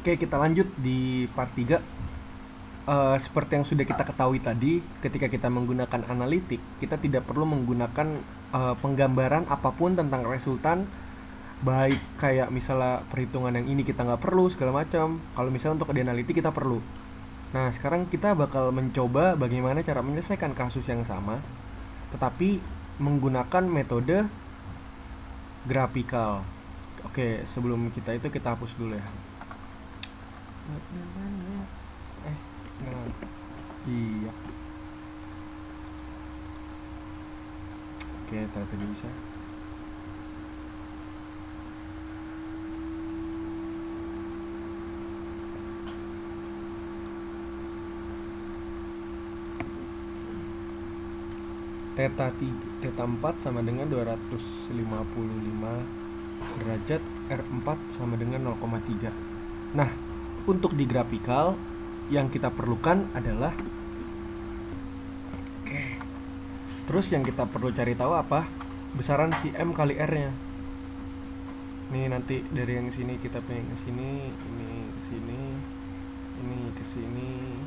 Oke, kita lanjut di part 3. Seperti yang sudah kita ketahui tadi, ketika kita menggunakan analitik, kita tidak perlu menggunakan penggambaran apapun tentang resultan, baik kayak misalnya perhitungan yang ini kita nggak perlu segala macam. Kalau misalnya untuk di analitik kita perlu. Nah, sekarang kita bakal mencoba bagaimana cara menyelesaikan kasus yang sama, tetapi menggunakan metode grafikal. Oke, sebelum kita hapus dulu ya. Nah, iya. Oke, ternyata bisa. Theta 4 sama dengan 255 derajat, R4 sama dengan 0,3. Nah, untuk di grafikal yang kita perlukan adalah terus yang kita perlu cari tahu apa? Besaran si M kali R-nya. Nih nanti dari yang sini kita pengen ke sini, ini ke sini, ini ke sini,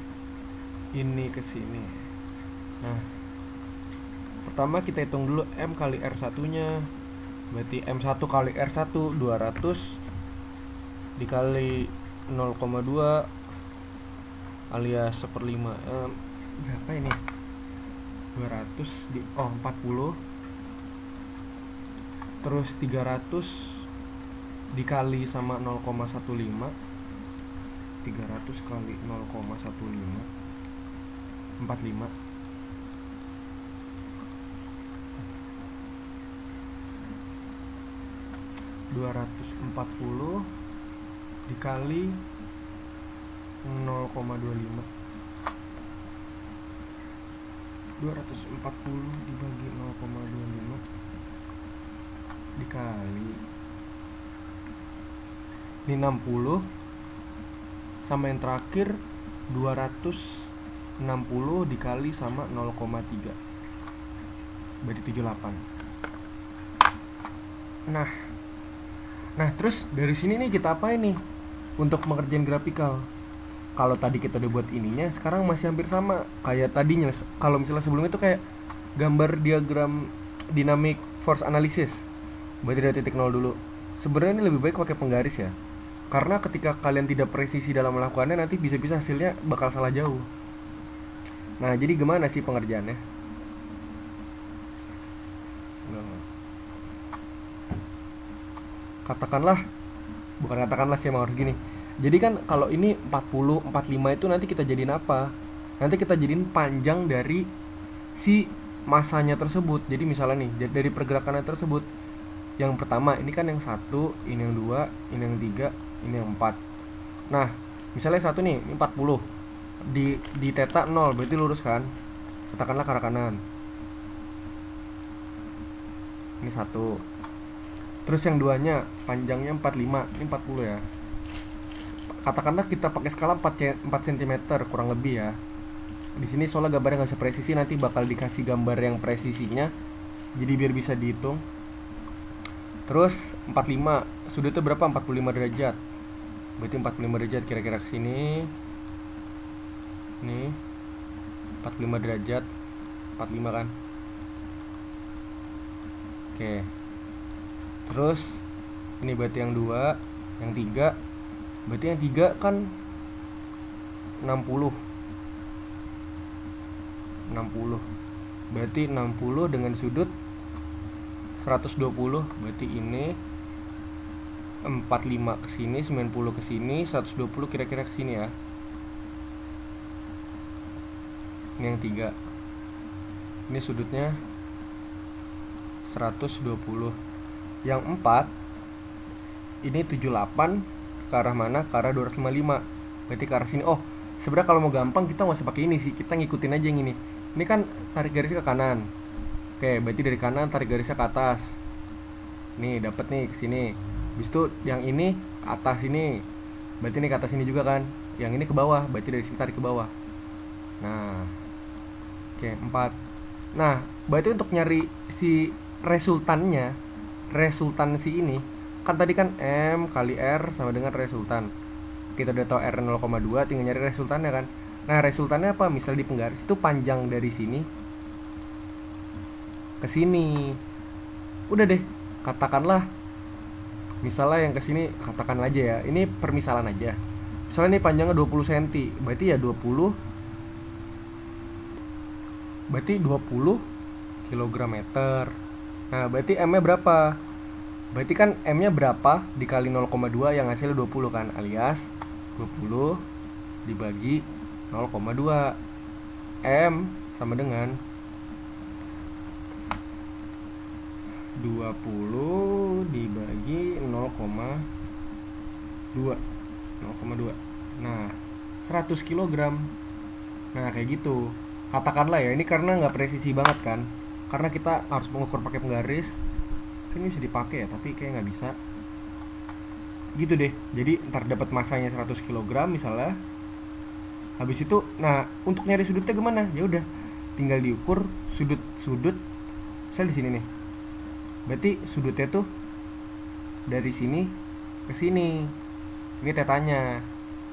ini ke sini. Nah, pertama kita hitung dulu M kali R1-nya. Berarti M1 kali R1 200 dikali 0,2 alias 1/5. Berapa ini? 200 di 40. Terus 300 dikali sama 0,15. 300 kali 0,15 45. 240 dikali 0,25. 240 dibagi 0,25 dikali ini 60 sama yang terakhir 260 dikali sama 0,3 berarti 78. Nah terus dari sini nih kita apa ini untuk mengerjain grafikal. Kalau tadi kita udah buat ininya, sekarang masih hampir sama kayak tadinya. Kalau misalnya sebelumnya itu kayak gambar diagram dynamic force analysis, berarti dari titik 0 dulu. Sebenarnya ini lebih baik pakai penggaris ya, karena ketika kalian tidak presisi dalam melakukannya, nanti bisa-bisa hasilnya bakal salah jauh. Nah jadi gimana sih pengerjaannya? Katakanlah sih emang harus gini. Jadi kan kalau ini 40, 45 itu nanti kita jadiin apa? Nanti kita jadiin panjang dari si masanya tersebut. Jadi misalnya nih, dari pergerakannya tersebut. Yang pertama, ini kan yang 1, ini yang 2, ini yang 3, ini yang 4. Nah, misalnya 1 nih, ini 40. Di theta 0, berarti lurus kan? Katakanlah ke arah kanan. Ini 1. Terus yang 2-nya panjangnya 45, ini 40 ya. Katakanlah kita pakai skala 4 cm kurang lebih ya. Di sini soalnya gambarnya nggak sepresisi, nanti bakal dikasih gambar yang presisinya. Jadi biar bisa dihitung. Terus 45, sudutnya berapa? 45 derajat. Berarti 45 derajat kira-kira ke sini. Nih. 45 derajat. 45 kan? Oke. Terus ini berarti yang 2, yang 3. Berarti yang 3 kan 60. Berarti 60 dengan sudut 120. Berarti ini 45 ke sini, 90 ke sini, 120 kira-kira ke sini ya. Ini yang 3. Ini sudutnya 120. Yang 4 ini 78 ke arah mana? Ke arah 255. Berarti ke arah sini. Oh, sebenarnya kalau mau gampang kita nggak usah pakai ini sih. Kita ngikutin aja yang ini. Ini kan tarik garisnya ke kanan. Oke, berarti dari kanan tarik garisnya ke atas. Nih, dapat nih ke sini. Habis itu yang ini ke atas ini. Berarti ini ke atas ini juga kan. Yang ini ke bawah, berarti dari sini tarik ke bawah. Nah. Oke, 4. Nah, berarti untuk nyari si resultannya, resultan si ini kan tadi kan M kali R sama dengan resultan. kita udah tahu R 0,2, tinggal nyari resultannya kan. Nah resultannya apa? Misal di penggaris itu panjang dari sini ke sini. Udah deh, katakanlah misalnya yang ke sini, katakan aja ya, ini permisalan aja. Misalnya ini panjangnya 20 cm, berarti ya 20, berarti 20 kilogram meter. Nah berarti M-nya berapa? Berarti kan M-nya berapa dikali 0,2 yang hasilnya 20 kan, alias 20 dibagi 0,2. M sama dengan 20 dibagi 0,2. Nah 100 kilogram. Nah kayak gitu. Katakanlah ya, ini karena nggak presisi banget kan, karena kita harus mengukur pakai penggaris. Kan ini bisa dipakai ya, tapi kayak nggak bisa. Gitu deh. Jadi ntar dapat masanya 100 kg misalnya. Habis itu, nah untuk nyari sudutnya gimana? Ya udah, tinggal diukur sudut. Saya di sini nih. Berarti sudutnya tuh dari sini ke sini. Ini tetanya.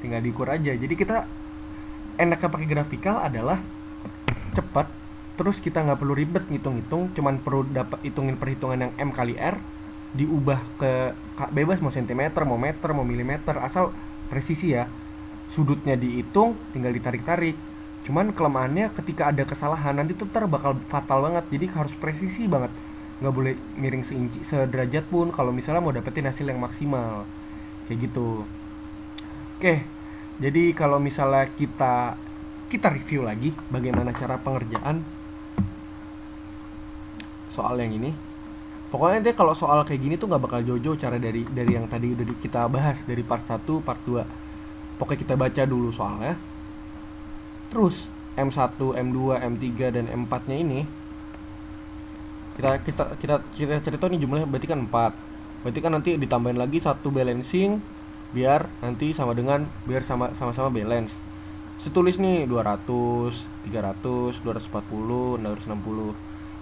Tinggal diukur aja. Jadi kita enaknya pakai grafikal adalah cepat, terus kita nggak perlu ribet ngitung-ngitung, cuman perlu dapat hitungin perhitungan yang M kali R, diubah ke bebas mau sentimeter, mau meter, mau milimeter, asal presisi ya. Sudutnya dihitung, tinggal ditarik-tarik. Cuman kelemahannya ketika ada kesalahan nanti tuh bakal fatal banget, jadi harus presisi banget, nggak boleh miring seinci sederajat pun kalau misalnya mau dapetin hasil yang maksimal kayak gitu. Oke, jadi kalau misalnya kita review lagi bagaimana cara pengerjaan soal yang ini. Pokoknya nanti kalau soal kayak gini tuh nggak bakal jojo cara dari yang tadi udah kita bahas dari part 1, part 2. Pokoknya kita baca dulu soalnya. Terus M1, M2, M3 dan M4-nya ini kita cerita nih jumlahnya, berarti kan 4. Berarti kan nanti ditambahin lagi satu balancing biar nanti sama-sama balance. Tulis nih 200, 300, 240, 260.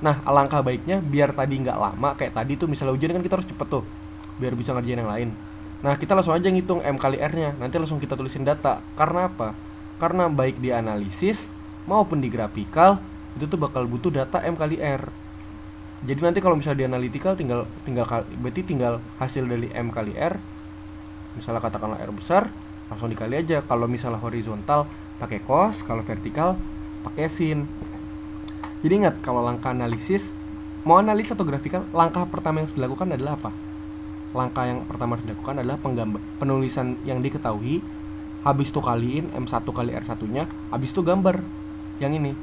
Nah alangkah baiknya biar tadi nggak lama kayak tadi tuh, misalnya ujian kan kita harus cepet tuh biar bisa ngerjain yang lain. Nah kita langsung aja ngitung M kali R nya, nanti langsung kita tulisin data. Karena apa? Karena baik di analisis maupun di grafikal itu tuh bakal butuh data M kali R. Jadi nanti kalau misalnya di analytical berarti tinggal hasil dari M kali R. Misalnya katakanlah R besar, langsung dikali aja. Kalau misalnya horizontal pakai cos, kalau vertikal pakai sin. Jadi ingat, kalau langkah analisis, mau analis atau grafikal, langkah pertama yang harus dilakukan adalah apa? Langkah yang pertama harus dilakukan adalah penulisan yang diketahui, habis itu kaliin M1 kali R1 nya, habis itu gambar yang ini.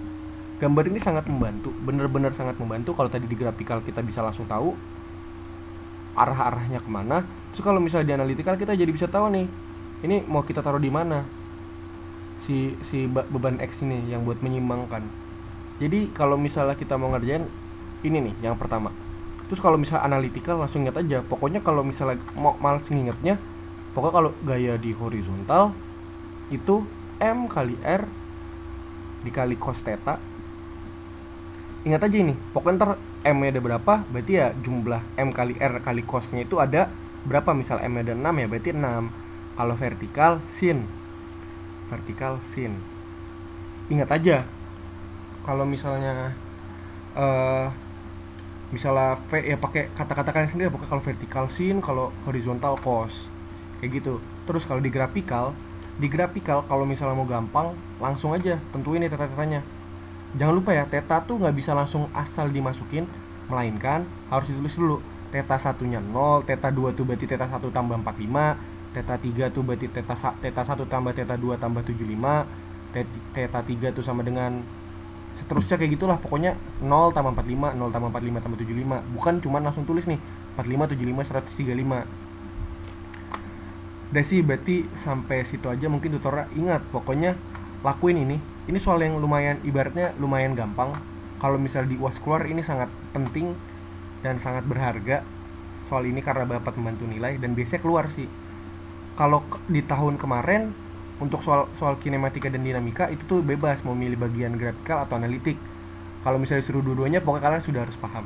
Gambar ini sangat membantu, bener-bener sangat membantu. Kalau tadi di grafikal kita bisa langsung tahu arah-arahnya kemana. Terus kalau misalnya di analytical kita jadi bisa tahu nih, ini mau kita taruh di mana si beban X ini yang buat menyimbangkan. Jadi kalau misalnya kita mau ngerjain ini nih yang pertama, terus kalau misalnya analytical langsung ingat aja, pokoknya kalau misalnya mau males ngingetnya, pokoknya kalau gaya di horizontal itu M kali R dikali cos theta. Ingat aja ini, pokoknya ntar M nya ada berapa, berarti ya jumlah M kali R kali cosnya itu ada berapa. Misal M nya ada 6 ya berarti 6. Kalau vertikal sin. Ingat aja, kalau misalnya misalnya V ya pakai kata-kata kalian sendiri, pokoknya kalau vertikal sin, kalau horizontal cos, kayak gitu. Terus kalau di grafikal kalau misalnya mau gampang langsung aja tentuin ya teta-tetanya. Jangan lupa ya, teta tuh nggak bisa langsung asal dimasukin, melainkan harus ditulis dulu. Teta 1-nya 0, teta 2 tuh berarti teta 1 tambah 45, teta 3 tuh berarti teta 1 tambah teta 2 tambah 75, teta 3 tuh sama dengan seterusnya kayak gitulah. Pokoknya 0 tambah 45, 0 tambah 45 tambah 75. Bukan cuma langsung tulis nih 45, 75, 135. Udah sih, berarti sampai situ aja mungkin tutorial. Ingat, pokoknya lakuin ini. Ini soal yang lumayan, ibaratnya lumayan gampang. Kalau misal di UAS keluar, ini sangat penting dan sangat berharga soal ini karena dapat membantu nilai dan biasanya keluar sih. Kalau di tahun kemarin untuk soal kinematika dan dinamika itu tuh bebas mau milih bagian grafikal atau analitik. Kalau misalnya disuruh dua-duanya, pokoknya kalian sudah harus paham.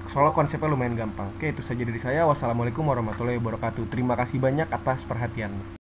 Soalnya konsepnya lumayan gampang. Oke, itu saja dari saya. Wassalamualaikum warahmatullahi wabarakatuh. Terima kasih banyak atas perhatiannya.